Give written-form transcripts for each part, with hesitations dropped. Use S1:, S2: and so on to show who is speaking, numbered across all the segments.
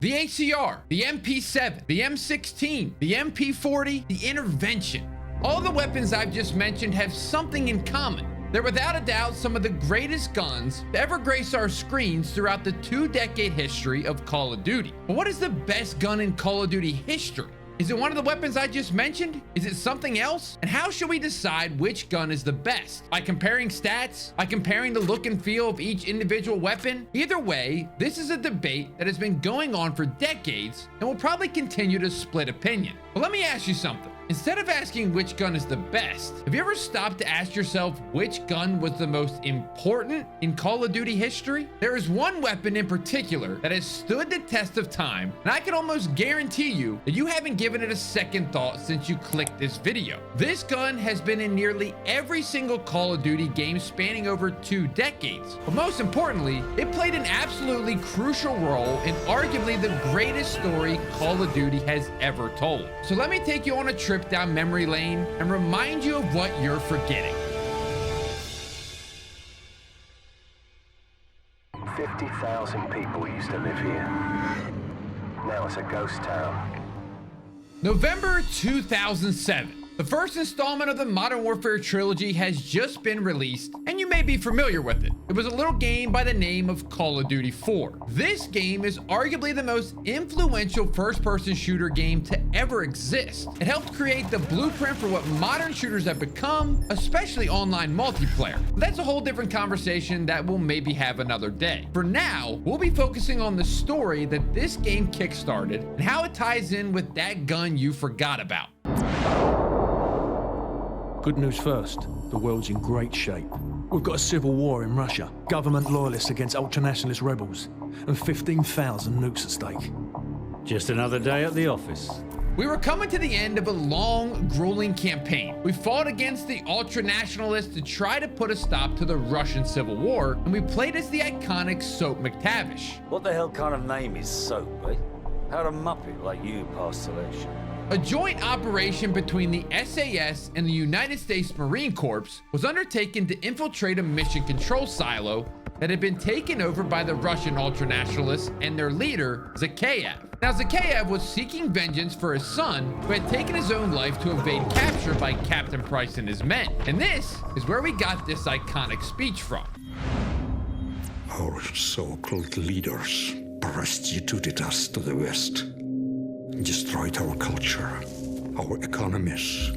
S1: The ACR, the MP7, the M16, the MP40, the Intervention. All the weapons I've just mentioned have something in common. They're without a doubt some of the greatest guns to ever grace our screens throughout the 2-decade history of Call of Duty. But what is the best gun in Call of Duty history? Is it one of the weapons I just mentioned? Is it something else? And how should we decide which gun is the best? By comparing stats? By comparing the look and feel of each individual weapon? Either way, this is a debate that has been going on for decades and will probably continue to split opinion. But let me ask you something. Instead of asking which gun is the best, have you ever stopped to ask yourself which gun was the most important in Call of Duty history? There is one weapon in particular that has stood the test of time, and I can almost guarantee you that you haven't given it a second thought since you clicked this video. This gun has been in nearly every single Call of Duty game spanning over 2 decades. But most importantly, it played an absolutely crucial role in arguably the greatest story Call of Duty has ever told. So let me take you on a trip down memory lane and remind you of what you're forgetting.
S2: 50,000 people used to live here. Now it's a ghost town.
S1: November 2007. The first installment of the Modern Warfare trilogy has just been released, and you may be familiar with it. It was a little game by the name of Call of Duty 4. This game is arguably the most influential first-person shooter game to ever exist. It helped create the blueprint for what modern shooters have become, especially online multiplayer. But that's a whole different conversation that we'll maybe have another day. For now, we'll be focusing on the story that this game kickstarted and how it ties in with that gun you forgot about.
S3: Good news first, the world's in great shape. We've got a civil war in Russia, government loyalists against ultranationalist rebels, and 15,000 nukes at stake.
S4: Just another day at the office.
S1: We were coming to the end of a long, grueling campaign. We fought against the ultranationalists to try to put a stop to the Russian Civil War, and we played as the iconic Soap McTavish.
S4: What the hell kind of name is Soap, eh? How'd a muppet like you pass selection?
S1: A joint operation between the SAS and the United States Marine Corps was undertaken to infiltrate a mission control silo that had been taken over by the Russian ultranationalists and their leader, Zakhaev. Now, Zakhaev was seeking vengeance for his son, who had taken his own life to evade capture by Captain Price and his men. And this is where we got this iconic speech from.
S5: Our so-called leaders prostituted us to the West, destroyed our culture, our economies,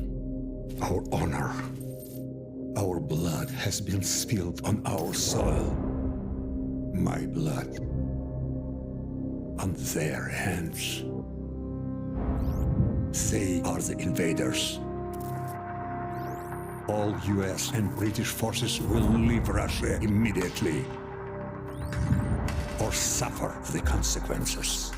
S5: our honor. Our blood has been spilled on our soil. My blood on their hands. They are the invaders. All US and British forces will leave Russia immediately or suffer the consequences.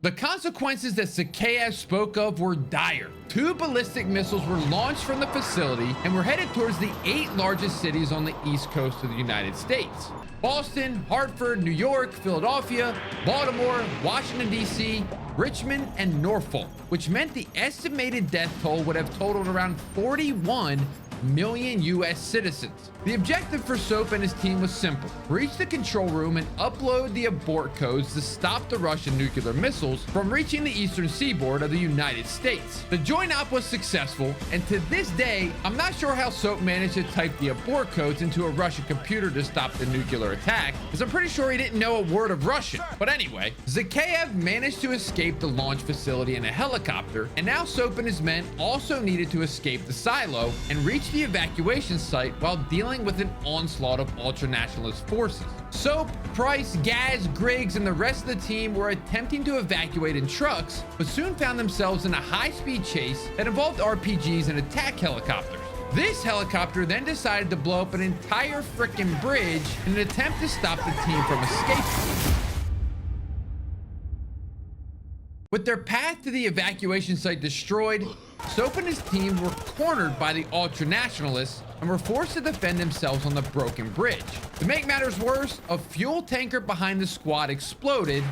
S1: The consequences that Zakhaev spoke of were dire. 2 ballistic missiles were launched from the facility and were headed towards the 8 largest cities on the east coast of the United States: Boston, Hartford, New York, Philadelphia, Baltimore, Washington, D.C., Richmond, and Norfolk, which meant the estimated death toll would have totaled around 41 million US citizens. The objective for Soap and his team was simple: reach the control room and upload the abort codes to stop the Russian nuclear missiles from reaching the eastern seaboard of the United States. The joint op was successful, and to this day, I'm not sure how Soap managed to type the abort codes into a Russian computer to stop the nuclear attack, because I'm pretty sure he didn't know a word of Russian. But anyway, Zakhaev managed to escape the launch facility in a helicopter, and now Soap and his men also needed to escape the silo and reach the evacuation site while dealing with an onslaught of ultranationalist forces. Soap, Price, Gaz, Griggs, and the rest of the team were attempting to evacuate in trucks, but soon found themselves in a high-speed chase that involved RPGs and attack helicopters. This helicopter then decided to blow up an entire frickin' bridge in an attempt to stop the team from escaping. With their path to the evacuation site destroyed, Soap and his team were cornered by the ultranationalists and were forced to defend themselves on the broken bridge. To make matters worse, a fuel tanker behind the squad exploded,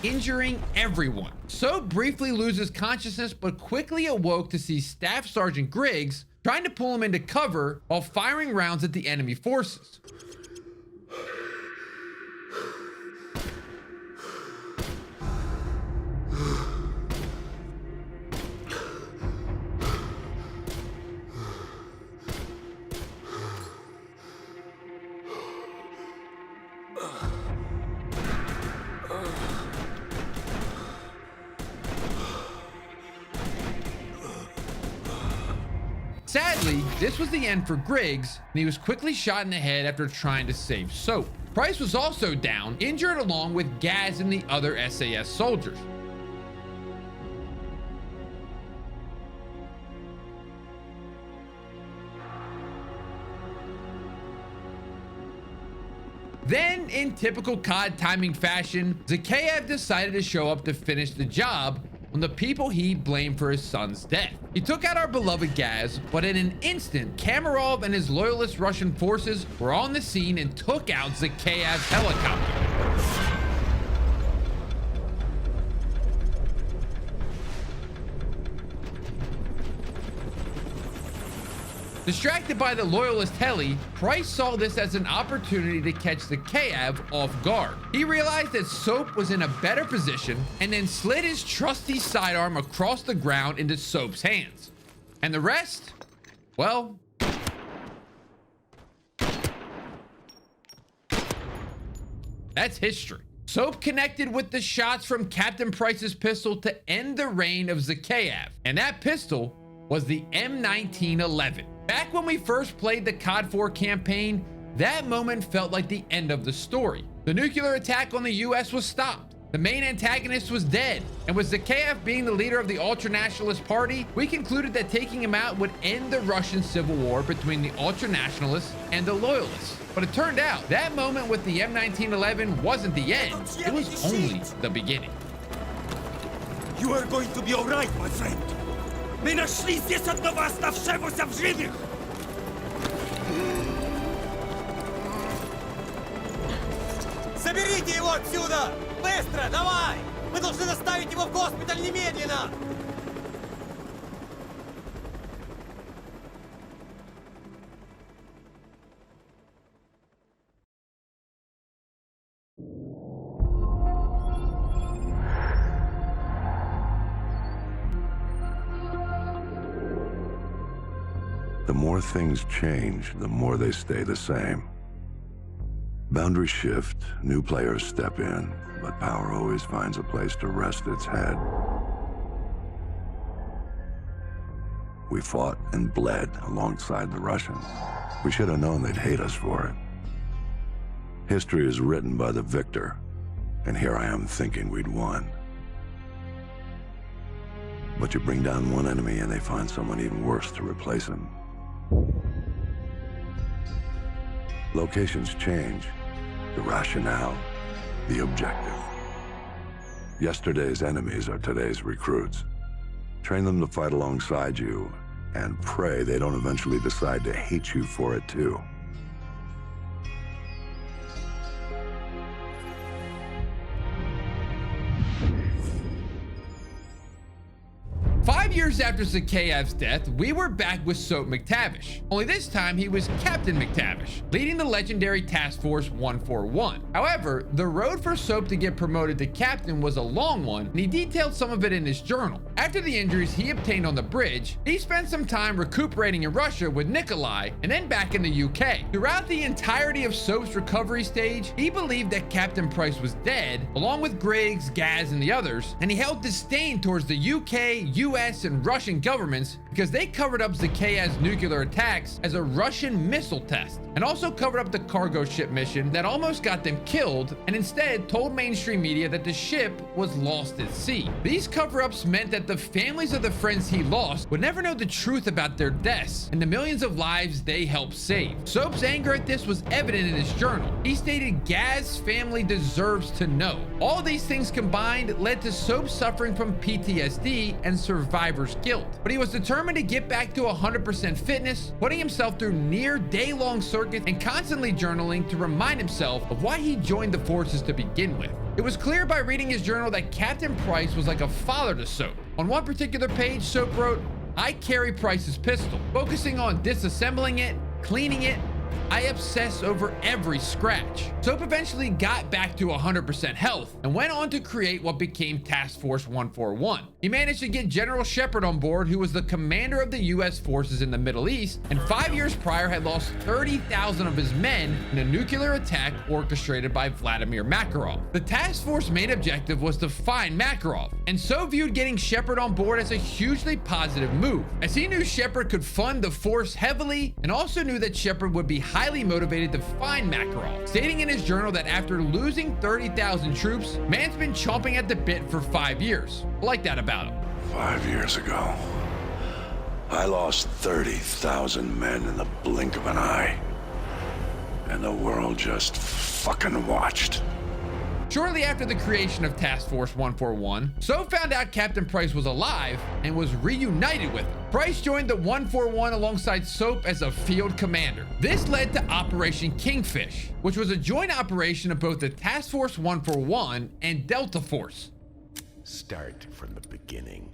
S1: injuring everyone. Soap briefly loses consciousness but quickly awoke to see Staff Sergeant Griggs trying to pull him into cover while firing rounds at the enemy forces. Sadly, this was the end for Griggs, and he was quickly shot in the head after trying to save Soap. Price was also down, injured along with Gaz and the other SAS soldiers. Then, in typical COD timing fashion, Zakhaev decided to show up to finish the job on the people he blamed for his son's death. He took out our beloved Gaz, but in an instant, Makarov and his loyalist Russian forces were on the scene and took out Zakhaev's helicopter. Distracted by the loyalist heli, Price saw this as an opportunity to catch Zakhaev off guard. He realized that Soap was in a better position and then slid his trusty sidearm across the ground into Soap's hands. And the rest? Well, that's history. Soap connected with the shots from Captain Price's pistol to end the reign of Zakhaev, and that pistol was the M1911. Back when we first played the COD 4 campaign, that moment felt like the end of the story. The nuclear attack on the US was stopped. The main antagonist was dead, and with Zakhaev being the leader of the ultranationalist party, we concluded that taking him out would end the Russian civil war between the ultranationalists and the loyalists. But it turned out that moment with the M1911 wasn't the end, it was only the beginning.
S6: You are going to be all right, my friend. Мы нашли здесь одного оставшегося в живых! Заберите его отсюда! Быстро, давай! Мы должны доставить его в госпиталь немедленно!
S7: The more things change, the more they stay the same. Boundaries shift, new players step in, but power always finds a place to rest its head. We fought and bled alongside the Russians. We should have known they'd hate us for it. History is written by the victor, and here I am thinking we'd won. But you bring down one enemy and they find someone even worse to replace him. Locations change, the rationale, the objective. Yesterday's enemies are today's recruits. Train them to fight alongside you, and pray they don't eventually decide to hate you for it too.
S1: 5 years after Zakhaev's death, we were back with Soap McTavish. Only this time he was Captain McTavish, leading the legendary Task Force 141. However, the road for Soap to get promoted to captain was a long one, and he detailed some of it in his journal. After the injuries he obtained on the bridge, he spent some time recuperating in Russia with Nikolai, and then back in the UK. Throughout the entirety of Soap's recovery stage, he believed that Captain Price was dead, along with Griggs, Gaz, and the others, and he held disdain towards the UK, US, and Russian governments because they covered up Zakhaev's nuclear attacks as a Russian missile test, and also covered up the cargo ship mission that almost got them killed, and instead told mainstream media that the ship was lost at sea. These cover-ups meant that the families of the friends he lost would never know the truth about their deaths and the millions of lives they helped save. Soap's anger at this was evident in his journal. He stated Gaz's family deserves to know. All these things combined led to Soap suffering from PTSD and survivor's guilt, but he was determined to get back to 100% fitness, putting himself through near day-long circuits and constantly journaling to remind himself of why he joined the forces to begin with. It was clear by reading his journal that Captain Price was like a father to Soap. On one particular page, Soap wrote, "I carry Price's pistol," focusing on disassembling it, cleaning it, I obsess over every scratch. Soap eventually got back to 100% health and went on to create what became Task Force 141. He managed to get General Shepard on board, who was the commander of the US forces in the Middle East, and 5 years prior had lost 30,000 of his men in a nuclear attack orchestrated by Vladimir Makarov. The task force main objective was to find Makarov, and so viewed getting Shepard on board as a hugely positive move, as he knew Shepard could fund the force heavily and also knew that Shepard would be highly motivated to find Makarov, stating in his journal that after losing 30,000 troops, man's been chomping at the bit for 5 years. I like that about him.
S7: 5 years ago, I lost 30,000 men in the blink of an eye. And the world just fucking watched.
S1: Shortly after the creation of Task Force 141, Soap found out Captain Price was alive and was reunited with him. Price joined the 141 alongside Soap as a field commander. This led to Operation Kingfish, which was a joint operation of both the Task Force 141 and Delta Force.
S8: Start from the beginning.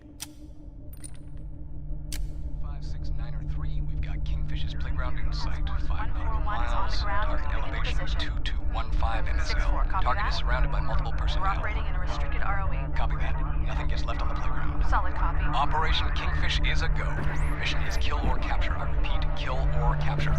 S9: 56903, we've got Kingfish's playground in sight. 5 miles, target elevation 2215 MSL. Target is surrounded by multiple personnel.
S10: We're operating in a restricted ROE.
S9: Copy that. Nothing gets left on the playground.
S10: Solid copy.
S9: Operation Kingfish is a go. Mission is kill or capture. I repeat, kill or capture.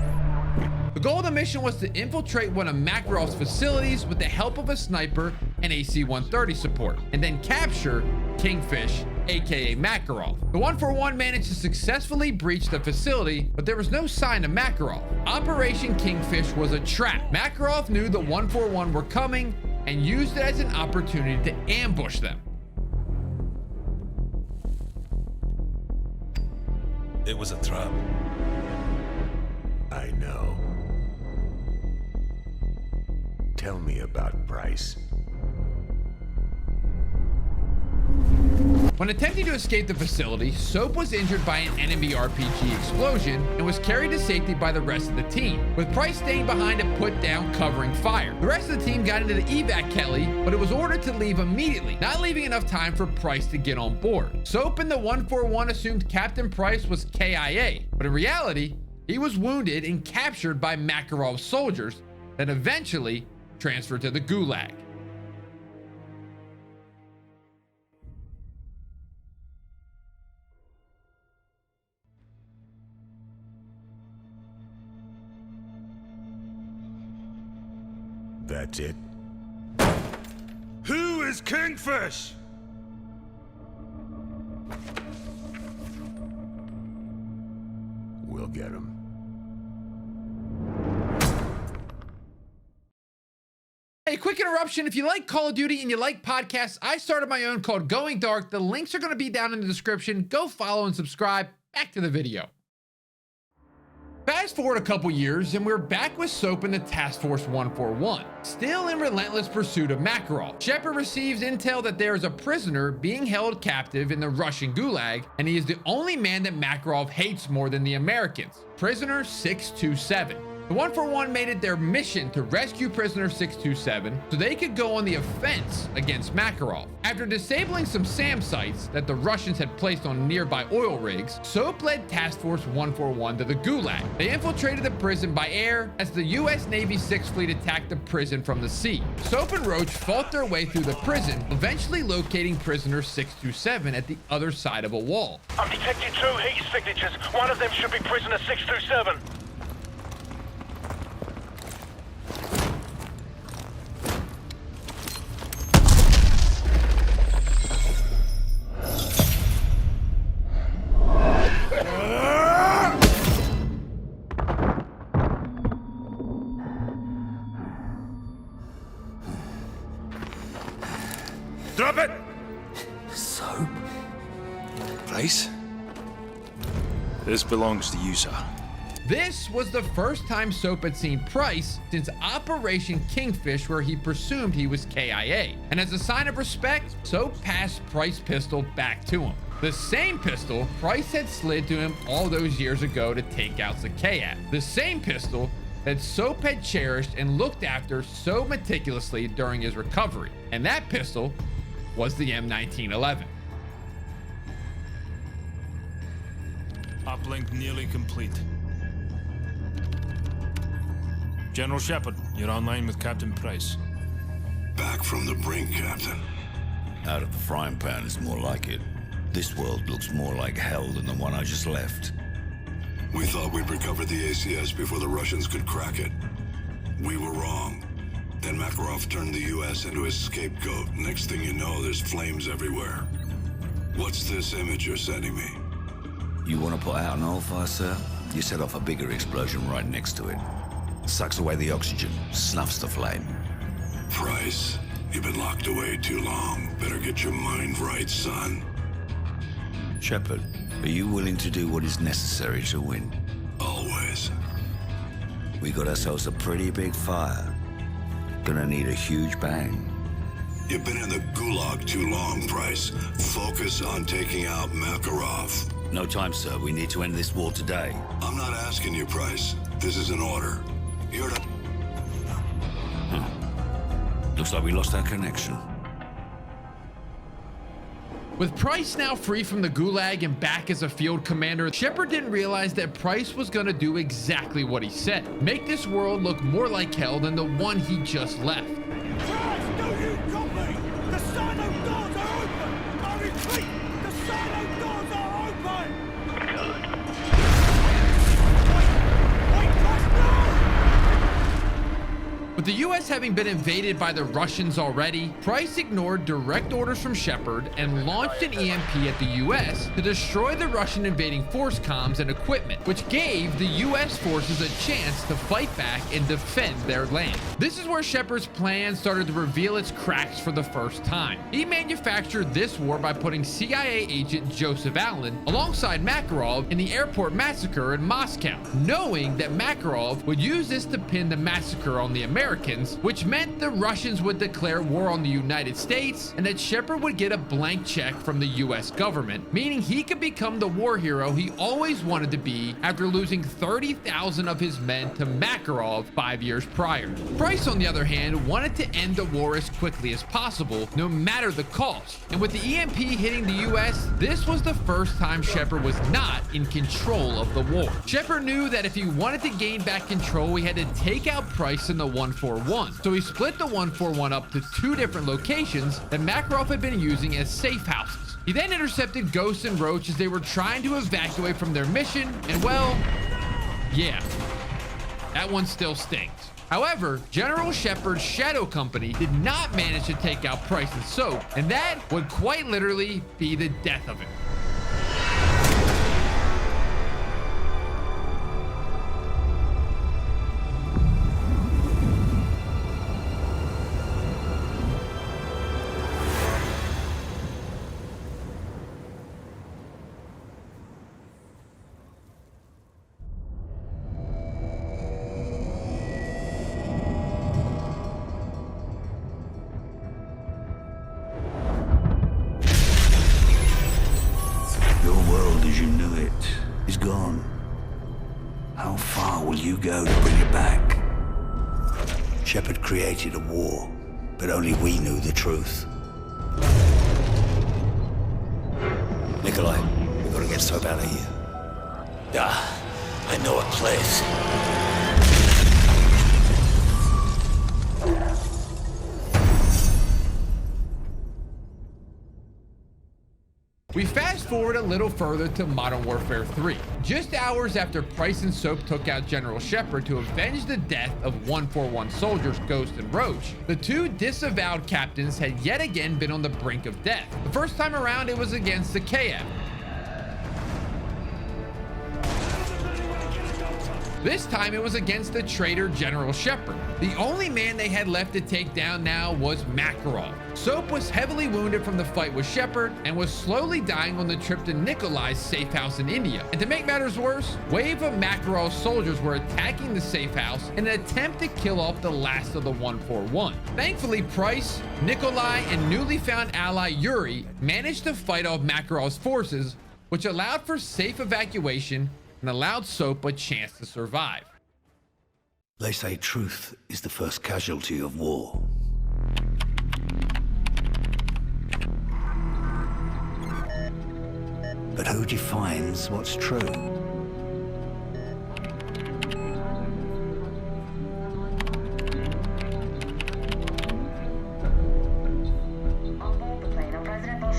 S1: The goal of the mission was to infiltrate one of Makarov's facilities with the help of a sniper and AC-130 support, and then capture Kingfish, aka Makarov. The 141 managed to successfully breach the facility, but there was no sign of Makarov. Operation Kingfish was a trap. Makarov knew the 141 were coming and used it as an opportunity to ambush them.
S6: It was a trap.
S8: I know. Tell me about Price.
S1: When attempting to escape the facility, Soap was injured by an enemy RPG explosion and was carried to safety by the rest of the team, with Price staying behind to put down covering fire. The rest of the team got into the evac Kelly, but it was ordered to leave immediately, not leaving enough time for Price to get on board. Soap and the 141 assumed Captain Price was KIA, but in reality, he was wounded and captured by Makarov's soldiers that eventually transferred to the Gulag.
S8: That's it?
S6: Who is Kingfish?
S8: We'll get him.
S1: Hey, quick interruption. If you like Call of Duty and you like podcasts, I started my own called Going Dark. The links are going to be down in the description. Go follow and subscribe. Back to the video. Fast forward a couple years and we're back with Soap in the Task Force 141, still in relentless pursuit of Makarov. Shepard receives intel that there is a prisoner being held captive in the Russian Gulag, and he is the only man that Makarov hates more than the Americans, prisoner 627. The 141 made it their mission to rescue prisoner 627 so they could go on the offense against Makarov. After disabling some SAM sites that the Russians had placed on nearby oil rigs, Soap led Task Force 141 to the Gulag. They infiltrated the prison by air as the US Navy 6th Fleet attacked the prison from the sea. Soap and Roach fought their way through the prison, eventually locating prisoner 627 at the other side of a wall.
S11: I'm detecting 2 heat signatures. One of them should be prisoner 627.
S6: Drop it!
S4: Soap? Price? This belongs to you, sir.
S1: This was the first time Soap had seen Price since Operation Kingfish, where he presumed he was KIA. And as a sign of respect, Soap passed Price's pistol back to him. The same pistol Price had slid to him all those years ago to take out Zakayat. The same pistol that Soap had cherished and looked after so meticulously during his recovery. And that pistol was the M1911.
S6: Uplink nearly complete.
S10: General Shepard, you're online with Captain Price.
S7: Back from the brink, Captain.
S4: Out of the frying pan is more like it. This world looks more like hell than the one I just left.
S7: We thought we'd recovered the ACS before the Russians could crack it. We were wrong. Then Makarov turned the US into his scapegoat. Next thing you know, there's flames everywhere. What's this image you're sending me?
S4: You want to put out an oil fire, sir? You set off a bigger explosion right next to it. Sucks away the oxygen, snuffs the flame.
S7: Price, you've been locked away too long. Better get your mind right, son.
S4: Shepard, are you willing to do what is necessary to win?
S7: Always.
S4: We got ourselves a pretty big fire. Gonna need a huge bang.
S7: You've been in the Gulag too long, Price. Focus on taking out Makarov.
S4: No time, sir. We need to end this war today.
S7: I'm not asking you, Price. This is an order. You're to...
S4: Looks like we lost our connection.
S1: With Price now free from the Gulag and back as a field commander, Shepard didn't realize that Price was gonna do exactly what he said. Make this world look more like hell than the one he just left.
S6: Price, do you copy? The silo doors are open! I repeat, the silo doors are open! Wait, Price, no!
S1: With the US having been invaded by the Russians already, Price ignored direct orders from Shepard and launched an EMP at the US to destroy the Russian invading force comms and equipment, which gave the US forces a chance to fight back and defend their land. This is where Shepard's plan started to reveal its cracks for the first time. He manufactured this war by putting CIA agent Joseph Allen alongside Makarov in the airport massacre in Moscow, knowing that Makarov would use this to pin the massacre on the Americans, which meant the Russians would declare war on the United States and that Shepard would get a blank check from the US government, meaning he could become the war hero he always wanted to be after losing 30,000 of his men to Makarov 5 years prior. Price, on the other hand, wanted to end the war as quickly as possible, no matter the cost. And with the EMP hitting the US, this was the first time Shepard was not in control of the war. Shepard knew that if he wanted to gain back control, he had to take out Price in the 141. So he split the 141 up to 2 different locations that Makarov had been using as safe houses. He then intercepted Ghost and Roach as they were trying to evacuate from their mission, and well, yeah, that one still stings. However, General Shepard's Shadow Company did not manage to take out Price and Soap, and that would quite literally be the death of him.
S12: Go to bring it back. Shepard created a war, but only we knew the truth.
S4: Nikolai, we've got to get Soap out of here.
S12: I know a place.
S1: We fast forward a little further to Modern Warfare 3. Just hours after Price and Soap took out General Shepard to avenge the death of 141 soldiers, Ghost and Roach, the 2 disavowed captains had yet again been on the brink of death. The first time around, it was against the KF. This time it was against the traitor General Shepard. The only man they had left to take down now was Makarov. Soap was heavily wounded from the fight with Shepard and was slowly dying on the trip to Nikolai's safe house in India. And to make matters worse, a wave of Makarov's soldiers were attacking the safe house in an attempt to kill off the last of the 141. Thankfully, Price, Nikolai, and newly found ally Yuri managed to fight off Makarov's forces, which allowed for safe evacuation and allowed Soap a chance to survive.
S12: They say truth is the first casualty of war. But who defines what's true?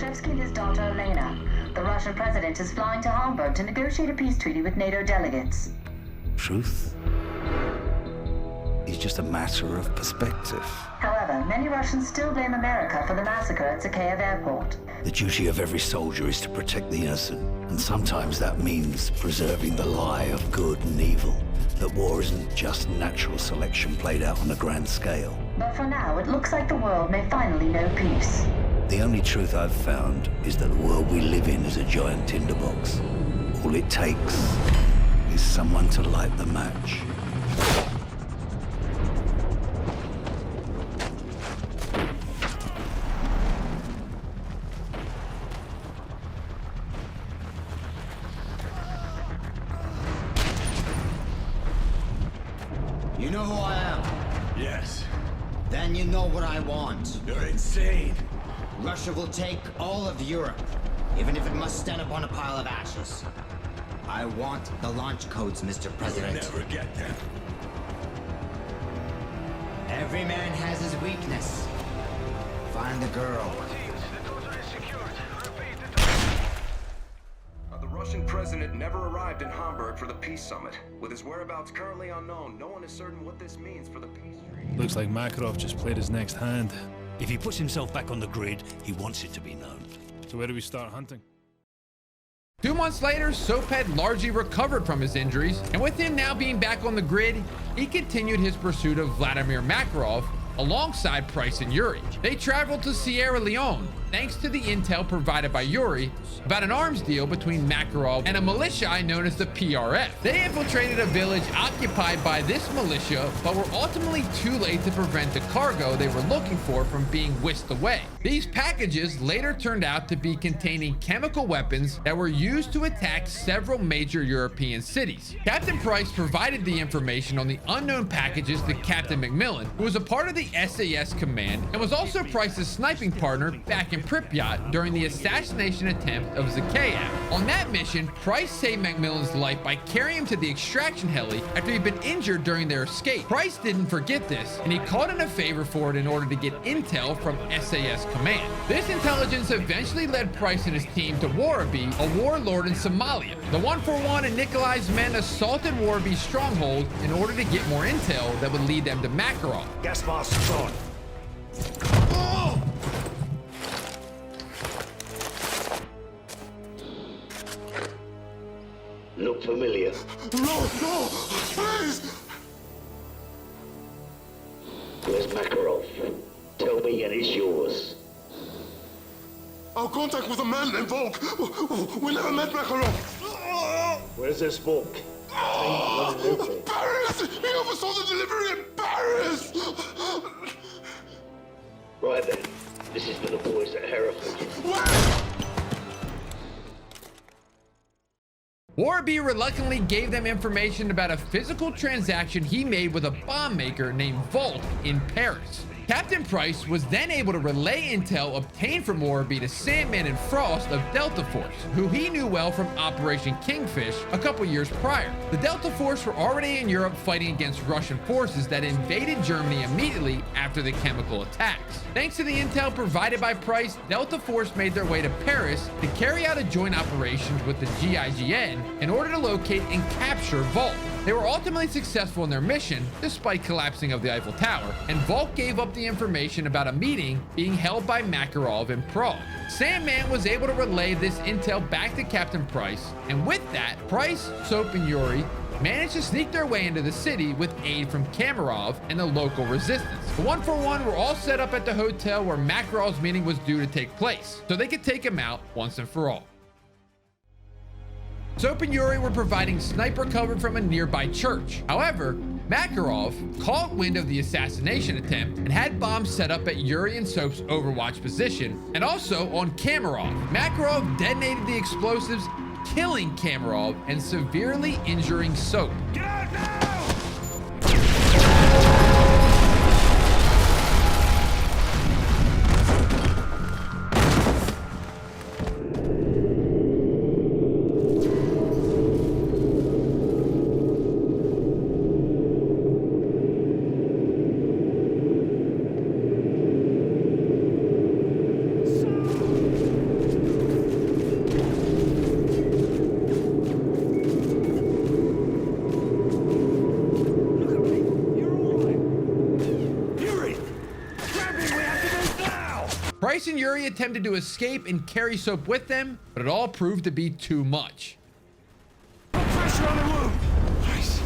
S13: Bolshevsky and his daughter Elena. The Russian president is flying to Hamburg to negotiate a peace treaty with NATO delegates.
S12: Truth is just a matter of perspective.
S13: However, many Russians still blame America for the massacre at Zakhaev Airport.
S12: The duty of every soldier is to protect the innocent, and sometimes that means preserving the lie of good and evil. That war isn't just natural selection played out on a grand scale.
S13: But for now, it looks like the world may finally know peace.
S12: The only truth I've found is that the world we live in is a giant tinderbox. All it takes is someone to light the match.
S14: You know who I am?
S15: Yes.
S14: Then you know what I want.
S15: You're insane.
S14: Russia will take all of Europe, even if it must stand upon a pile of ashes. I want the launch codes, Mr. President.
S15: You'll never get them.
S14: Every man has his weakness. Find the girl.
S16: The Russian president never arrived in Hamburg for the peace summit. With his whereabouts currently unknown, no one is certain what this means for the peace treaty.
S10: Looks like Makarov just played his next hand.
S3: If he puts himself back on the grid, he wants it to be known.
S10: So where do we start hunting?
S1: 2 months later, Soap had largely recovered from his injuries, and with him now being back on the grid, he continued his pursuit of Vladimir Makarov alongside Price and Yuri. They traveled to Sierra Leone, thanks to the intel provided by Yuri about an arms deal between Makarov and a militia known as the PRF. They infiltrated a village occupied by this militia, but were ultimately too late to prevent the cargo they were looking for from being whisked away. These packages later turned out to be containing chemical weapons that were used to attack several major European cities. Captain Price provided the information on the unknown packages to Captain McMillan, who was a part of the SAS command and was also Price's sniping partner back in Pripyat during the assassination attempt of Zakhaev. On that mission, Price saved McMillan's life by carrying him to the extraction heli after he'd been injured during their escape. Price didn't forget this, and he called in a favor for it in order to get intel from SAS command. This intelligence eventually led Price and his team to Warabi, a warlord in Somalia. The 141 and Nikolai's men assaulted Warabi's stronghold in order to get more intel that would lead them to Makarov.
S15: Gas mask's on.
S12: Look familiar.
S15: No, please!
S12: Where's Makarov? Tell me and it's yours.
S15: Our contact with a man named Volk. We never met Makarov.
S12: Where's this Volk?
S15: Paris! He oversaw the delivery in Paris!
S12: Right then. This is for the boys at Hereford.
S1: Warabi reluctantly gave them information about a physical transaction he made with a bomb maker named Volk in Paris. Captain Price was then able to relay intel obtained from Warabi to Sandman and Frost of Delta Force, who he knew well from Operation Kingfish a couple years prior. The Delta Force were already in Europe fighting against Russian forces that invaded Germany immediately after the chemical attacks. Thanks to the intel provided by Price, Delta Force made their way to Paris to carry out a joint operations with the GIGN in order to locate and capture Volk. They were ultimately successful in their mission, despite collapsing of the Eiffel Tower, and Volk gave up the information about a meeting being held by Makarov in Prague. Sandman was able to relay this intel back to Captain Price, and with that, Price, Soap, and Yuri managed to sneak their way into the city with aid from Kamarov and the local resistance. The 141 were all set up at the hotel where Makarov's meeting was due to take place, so they could take him out once and for all. Soap and Yuri were providing sniper cover from a nearby church. However, Makarov caught wind of the assassination attempt and had bombs set up at Yuri and Soap's overwatch position and also on Kamarov. Makarov detonated the explosives, killing Kamarov and severely injuring Soap.
S6: Get out now!
S1: Yuri attempted to escape and carry Soap with them, but it all proved to be too much.
S6: Pressure on the wound! Nice.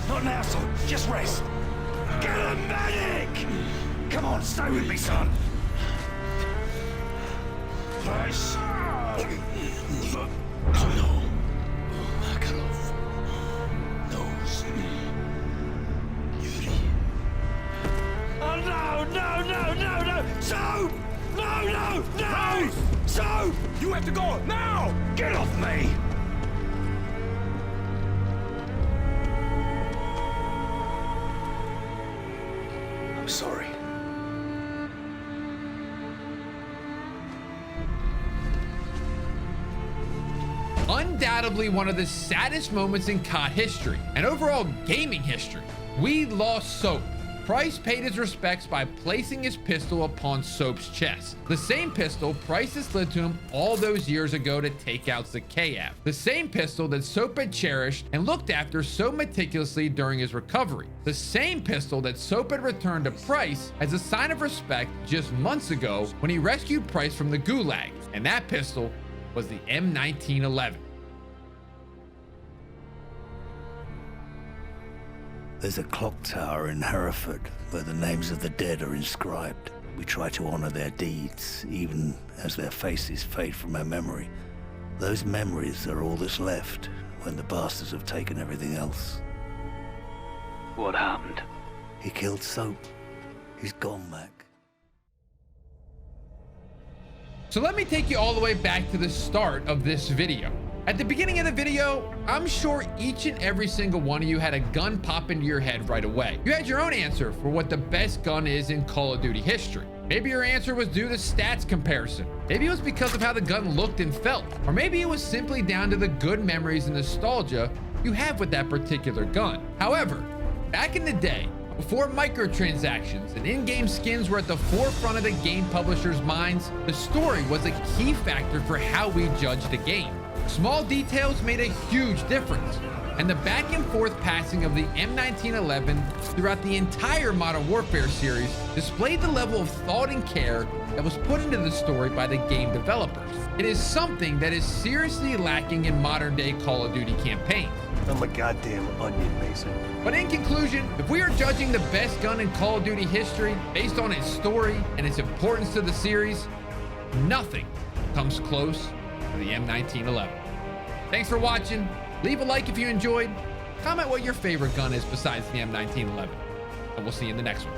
S6: Not now, son. Just rest. Get a medic! Come on, stay with me, son. Nice.
S12: No. Makarov knows Yuri.
S6: Oh, no! Soap! No! Soap! You have to go now! Get off me!
S12: I'm sorry.
S1: Undoubtedly one of the saddest moments in COD history and overall gaming history. We lost Soap. Price paid his respects by placing his pistol upon Soap's chest. The same pistol Price had slid to him all those years ago to take out Zakayev. The same pistol that Soap had cherished and looked after so meticulously during his recovery. The same pistol that Soap had returned to Price as a sign of respect just months ago when he rescued Price from the Gulag. And that pistol was the M1911.
S12: There's a clock tower in Hereford where the names of the dead are inscribed. We try to honor their deeds, even as their faces fade from our memory. Those memories are all that's left when the bastards have taken everything else.
S17: What happened?
S12: He killed Soap. He's gone, Mac.
S1: So let me take you all the way back to the start of this video. At the beginning of the video, I'm sure each and every single one of you had a gun pop into your head right away. You had your own answer for what the best gun is in Call of Duty history. Maybe your answer was due to stats comparison. Maybe it was because of how the gun looked and felt. Or maybe it was simply down to the good memories and nostalgia you have with that particular gun. However, back in the day, before microtransactions and in-game skins were at the forefront of the game publishers' minds, the story was a key factor for how we judged a game. Small details made a huge difference, and the back and forth passing of the M1911 throughout the entire Modern Warfare series displayed the level of thought and care that was put into the story by the game developers. It is something that is seriously lacking in modern day Call of Duty campaigns.
S18: I'm a goddamn onion, Mason.
S1: But in conclusion, if we are judging the best gun in Call of Duty history based on its story and its importance to the series, nothing comes close to the M1911. Thanks for watching. Leave a like if you enjoyed. Comment what your favorite gun is besides the M1911. And we'll see you in the next one.